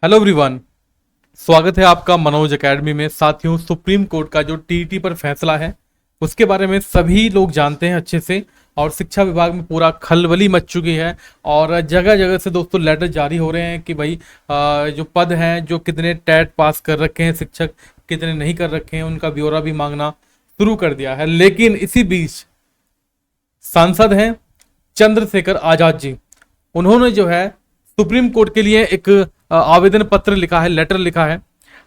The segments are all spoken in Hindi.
Hello everyone. स्वागत है आपका मनोज एकेडमी में। साथियों, सुप्रीम कोर्ट का जो टीईटी पर फैसला है उसके बारे में सभी लोग जानते हैं अच्छे से, और शिक्षा विभाग में पूरा खलबली मच चुकी है। और जगह जगह से दोस्तों लेटर जारी हो रहे हैं कि भाई जो पद हैं, जो कितने टेट पास कर रखे हैं शिक्षक, कितने नहीं कर रखे हैं, उनका ब्यौरा भी मांगना शुरू कर दिया है। लेकिन इसी बीच सांसद हैं चंद्रशेखर आजाद जी, उन्होंने जो है सुप्रीम कोर्ट के लिए एक आवेदन पत्र लिखा है, लेटर लिखा है।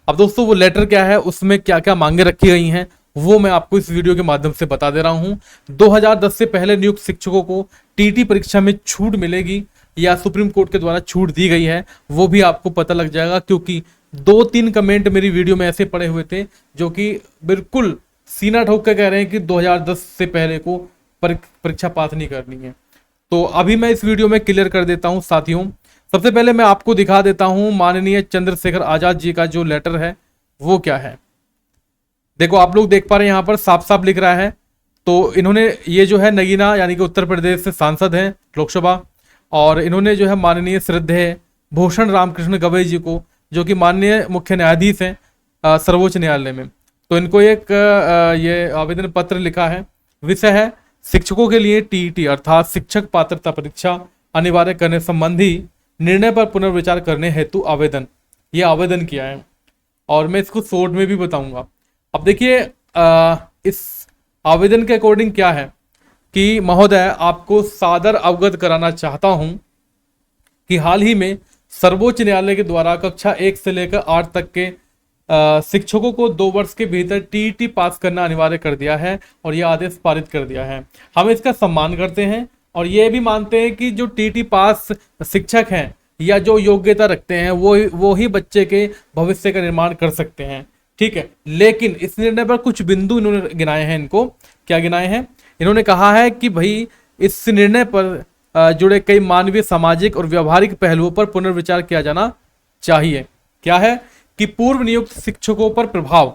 अब दोस्तों वो लेटर क्या है, उसमें क्या क्या मांगे रखी गई हैं, वो मैं आपको इस वीडियो के माध्यम से बता दे रहा हूं। 2010 से पहले नियुक्त शिक्षकों को टीटी परीक्षा में छूट मिलेगी या सुप्रीम कोर्ट के द्वारा छूट दी गई है, वो भी आपको पता लग जाएगा। क्योंकि 2-3 कमेंट मेरी वीडियो में ऐसे पड़े हुए थे जो कि बिल्कुल सीना ठोक कर कह रहे हैं कि 2010 से पहले को परीक्षा पास नहीं करनी है। तो अभी मैं इस वीडियो में क्लियर कर देता हूं साथियों। सबसे पहले मैं आपको दिखा देता हूं माननीय चंद्रशेखर आजाद जी का जो लेटर है वो क्या है। देखो, आप लोग देख पा रहे हैं यहाँ पर साफ साफ लिख रहा है। तो इन्होंने ये जो है नगीना यानी कि उत्तर प्रदेश से सांसद हैं लोकसभा, और इन्होंने जो है माननीय श्रद्धेय भूषण रामकृष्ण गवई जी को, जो कि माननीय मुख्य न्यायाधीश हैं सर्वोच्च न्यायालय में, तो इनको एक ये आवेदन पत्र लिखा है। विषय है शिक्षकों के लिए टीईटी अर्थात शिक्षक पात्रता परीक्षा अनिवार्य करने संबंधी निर्णय पर पुनर्विचार करने हेतु आवेदन। ये आवेदन किया है और मैं इसको शॉर्ट में भी बताऊंगा। अब देखिए, इस आवेदन के अकॉर्डिंग क्या है कि महोदय, आपको सादर अवगत कराना चाहता हूं कि हाल ही में सर्वोच्च न्यायालय के द्वारा कक्षा 1 से लेकर 8 तक के शिक्षकों को 2 वर्ष के भीतर टीईटी पास करना अनिवार्य कर दिया है और यह आदेश पारित कर दिया है। हम इसका सम्मान करते हैं और ये भी मानते हैं कि जो टीटी पास शिक्षक हैं या जो योग्यता रखते हैं वो ही बच्चे के भविष्य का निर्माण कर सकते हैं, ठीक है। लेकिन इस निर्णय पर कुछ बिंदु इन्होंने गिनाए हैं। इनको क्या गिनाए हैं? इन्होंने कहा है कि भाई इस निर्णय पर जुड़े कई मानवीय, सामाजिक और व्यवहारिक पहलुओं पर पुनर्विचार किया जाना चाहिए। क्या है कि पूर्व नियुक्त शिक्षकों पर प्रभाव।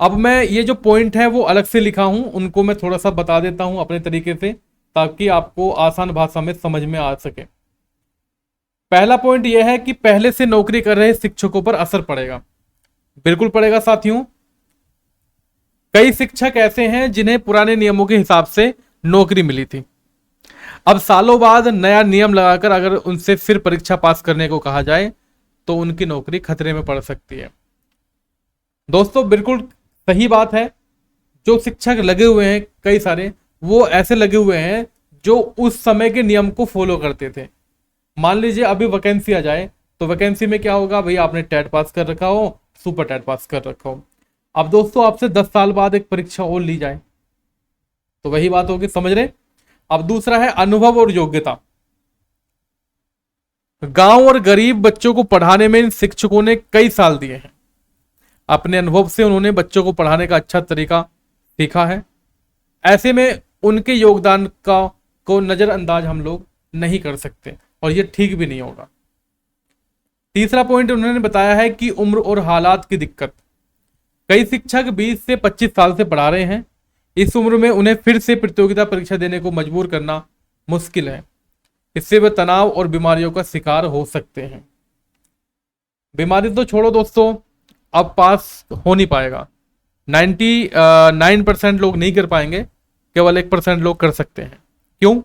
अब मैं ये जो पॉइंट है वो अलग से लिखा हूं, उनको मैं थोड़ा सा बता देता हूं अपने तरीके से, ताकि आपको आसान भाषा में समझ में आ सके। पहला पॉइंट यह है कि पहले से नौकरी कर रहे शिक्षकों पर असर पड़ेगा। बिल्कुल पड़ेगा साथियों। कई शिक्षक ऐसे हैं जिन्हें पुराने नियमों के हिसाब से नौकरी मिली थी। अब सालों बाद नया नियम लगाकर अगर उनसे फिर परीक्षा पास करने को कहा जाए तो उनकी नौकरी खतरे में पड़ सकती है। दोस्तों, बिल्कुल सही बात है। जो शिक्षक लगे हुए हैं कई सारे, वो ऐसे लगे हुए हैं जो उस समय के नियम को फॉलो करते थे। मान लीजिए अभी वैकेंसी आ जाए तो वैकेंसी में क्या होगा, भाई आपने टेट पास कर रखा हो, सुपर टेट पास कर रखा हो। अब दोस्तों आपसे 10 साल बाद एक परीक्षा और ली जाए तो वही बात होगी, समझ रहे। अब दूसरा है अनुभव और योग्यता। गांव और गरीब बच्चों को पढ़ाने में इन शिक्षकों ने कई साल दिए हैं। अपने अनुभव से उन्होंने बच्चों को पढ़ाने का अच्छा तरीका सीखा है। ऐसे में उनके योगदान का को नजरअंदाज हम लोग नहीं कर सकते और ये ठीक भी नहीं होगा। तीसरा पॉइंट उन्होंने बताया है कि उम्र और हालात की दिक्कत। कई शिक्षक 20 से 25 साल से पढ़ा रहे हैं। इस उम्र में उन्हें फिर से प्रतियोगिता परीक्षा देने को मजबूर करना मुश्किल है। इससे वे तनाव और बीमारियों का शिकार हो सकते हैं। बीमारी तो छोड़ो दोस्तों, अब पास हो नहीं पाएगा। 99% लोग नहीं कर पाएंगे, केवल 1% लोग कर सकते हैं। क्यों?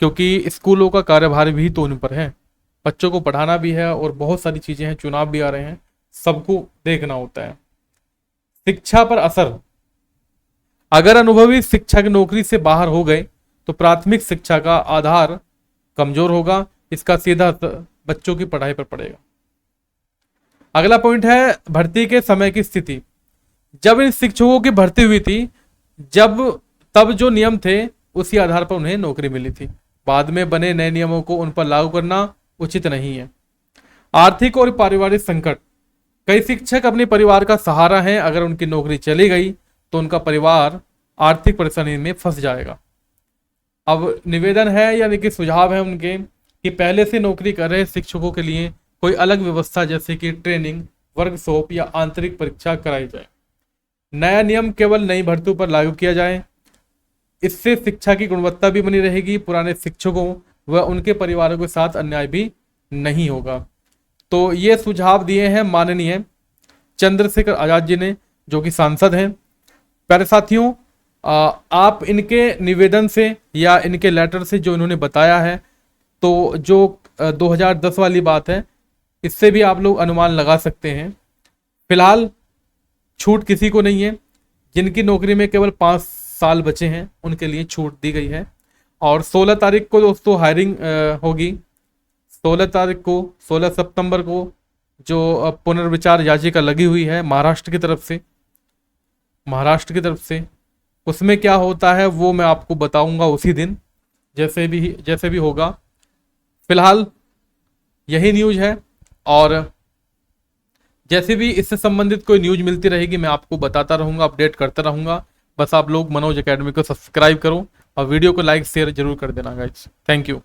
क्योंकि स्कूलों का कार्यभार भी तो उन पर है, बच्चों को पढ़ाना भी है और बहुत सारी चीजें हैं, चुनाव भी आ रहे हैं, सबको देखना होता है। शिक्षा पर असर। अगर अनुभवी शिक्षक नौकरी से बाहर हो गए तो प्राथमिक शिक्षा का आधार कमजोर होगा। इसका सीधा असर बच्चों की पढ़ाई पर पड़ेगा। अगला पॉइंट है भर्ती के समय की स्थिति। जब इन शिक्षकों की भर्ती हुई थी, तब जो नियम थे उसी आधार पर उन्हें नौकरी मिली थी। बाद में बने नए नियमों को उन पर लागू करना उचित नहीं है। आर्थिक और पारिवारिक संकट। कई शिक्षक अपने परिवार का सहारा हैं। अगर उनकी नौकरी चली गई तो उनका परिवार आर्थिक परेशानी में फंस जाएगा। अब निवेदन है यानी कि सुझाव है उनके कि पहले से नौकरी कर रहे शिक्षकों के लिए कोई अलग व्यवस्था जैसे कि ट्रेनिंग, वर्कशॉप या आंतरिक परीक्षा कराई जाए। नया नियम केवल नई भर्तियों पर लागू किया जाए। इससे शिक्षा की गुणवत्ता भी बनी रहेगी, पुराने शिक्षकों व उनके परिवारों के साथ अन्याय भी नहीं होगा। तो ये सुझाव दिए हैं माननीय चंद्रशेखर आजाद जी ने, जो कि सांसद हैं। प्यारे साथियों, आप इनके निवेदन से या इनके लेटर से जो इन्होंने बताया है, तो जो 2010 वाली बात है, इससे भी आप लोग अनुमान लगा सकते हैं। फिलहाल छूट किसी को नहीं है। जिनकी नौकरी में केवल 5 साल बचे हैं उनके लिए छूट दी गई है। और 16 तारीख को दोस्तों हायरिंग होगी। 16 तारीख को, 16 सितंबर को जो पुनर्विचार याचिका लगी हुई है महाराष्ट्र की तरफ से, उसमें क्या होता है वो मैं आपको बताऊंगा उसी दिन, जैसे भी होगा। फिलहाल यही न्यूज है, और जैसे भी इससे संबंधित कोई न्यूज मिलती रहेगी मैं आपको बताता रहूंगा, अपडेट करता रहूंगा। बस आप लोग मनोज एकेडमी को सब्सक्राइब करो और वीडियो को लाइक शेयर जरूर कर देना गाइस। Thank you.